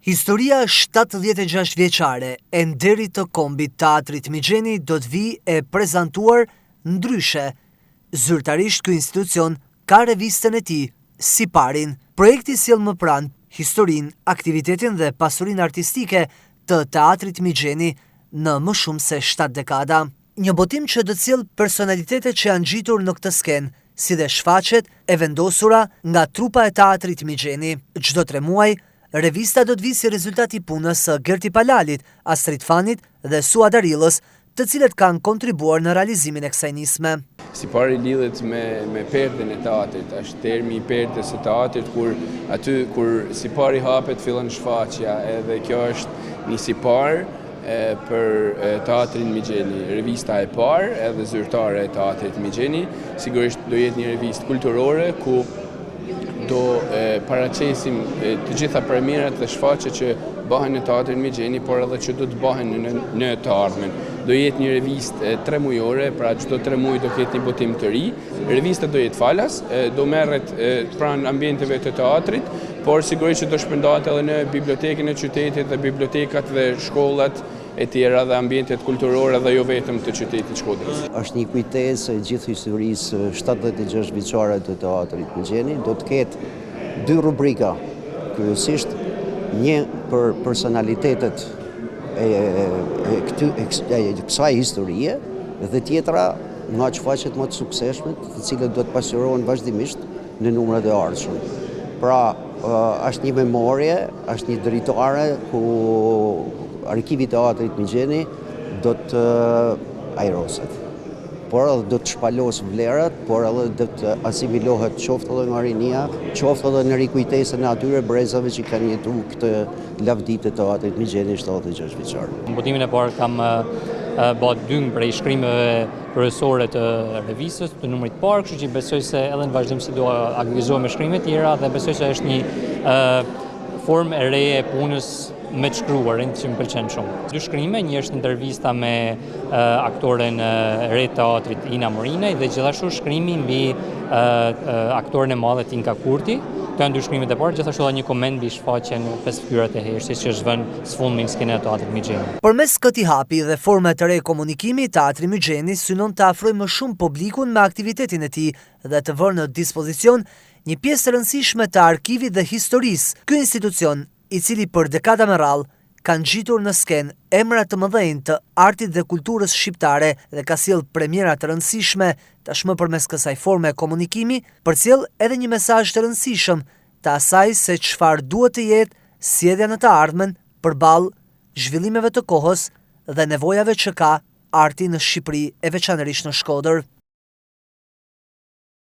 Historia 76 vjeçare e nderit të kombit Teatrit Mixheni do të vijë e prezantuar ndryshe. Zyrtarisht ky institucion ka revistën e tij Siparin. Projekti sjell më pranë historinë, aktivitetin dhe pasurinë artistike të Teatrit Mixheni në më shumë se 7 dekada. Një botim që do të sjellë personalitete që janë ngjitur në këtë skenë, si dhe shfaqjet e vendosura nga trupa e Teatrit Mixheni. Çdo 3 muaj, revista do të vijë si rezultat i punës së Gerti Palalit, Astrid Fanit dhe Suad Arillës, të cilët kanë kontribuar në realizimin e kësaj nisme. Sipari lidhet me perden e teatrit, është termi i perdes së teatrit, kur sipari hapet fillon shfaqja, edhe kjo është një sipar për Teatrin Mixheni, revista e parë edhe zyrtare e Teatrit Mixheni. Sigurisht do jetë një revistë kulturore ku do paraqesim të gjitha premierat dhe shfaqjet që bëhen në Teatrin Mixheni, por edhe që do të bëhen në të ardhmen. Do jetë një revistë 3 mujore, pra çdo 3 muaj do ketë një botim të ri. Revista do jetë falas, do merret pranë ambienteve të teatrit, por sigurisht që do shpërndahet edhe në bibliotekën e qytetit dhe bibliotekat dhe shkollat e tjera dhe ambientet kulturore dhe jo vetëm të qytetit Shkodrës. Është një kujtesë e gjithë historisë 76 vjeçare të Teatrit Mixheni. Do të ketë 2 rubrika, kryesisht një për personalitetet e kësaj historie dhe tjetra nga shfaqjet më të suksesshme, të cilët do të pasqyrohen vazhdimisht në numrat e ardhshëm. Pra, është një memorie, është një dritare ku Arkivi i Teatrit Mixheni do të ajroset, por edhe do të shpalos vlerat, por edhe do të asimilohet qoftë edhe nga rinia, qoftë edhe në rikujtesën e atyre brezave që kanë jetuar këtë lavditë të Teatrit Mixheni 76 vjeçar. Në botimin e parë kam bërë 2 prej shkrimeve kryesore të revistës, të numrit parë, kështu që besoj se edhe në vazhdim si do agregizohem me shkrimet tjera dhe besoj se është një formë e re e punës me të shkruarin që më pëlqen shumë. 2 shkrime, një është intervista me aktoren e re të teatrit Ina Morinej dhe gjithashtu shkrimi mbi aktoren e madhe Tinka Kurti. Këto janë 2 shkrimet e parë, gjithashtu edhe një koment mbi shfaqjen 5 fytyrat e Hershit që është vënë sfundmi në skenën e Teatrit Mixheni. Përmes këtij hapi dhe forme të re komunikimi, Teatri Mixheni synon të afrojë më shumë publikun me aktivitetin e tij dhe të vërë në dispozicion një pjesë të rëndësishme të arkivit dhe historisë. Ky institucion, i cili për dekada me radhë kanë ngjitur në skenë emra të mëdhenj të artit dhe kulturës shqiptare dhe ka sjellë premiera të rëndësishme, tashmë përmes kësaj forme komunikimi, përcjell edhe një mesazh të rëndësishëm të asaj se çfarë duhet të jetë sjellja në të ardhmen përballë zhvillimeve të kohës dhe nevojave që ka arti në Shqipëri e veçanërisht në Shkodër.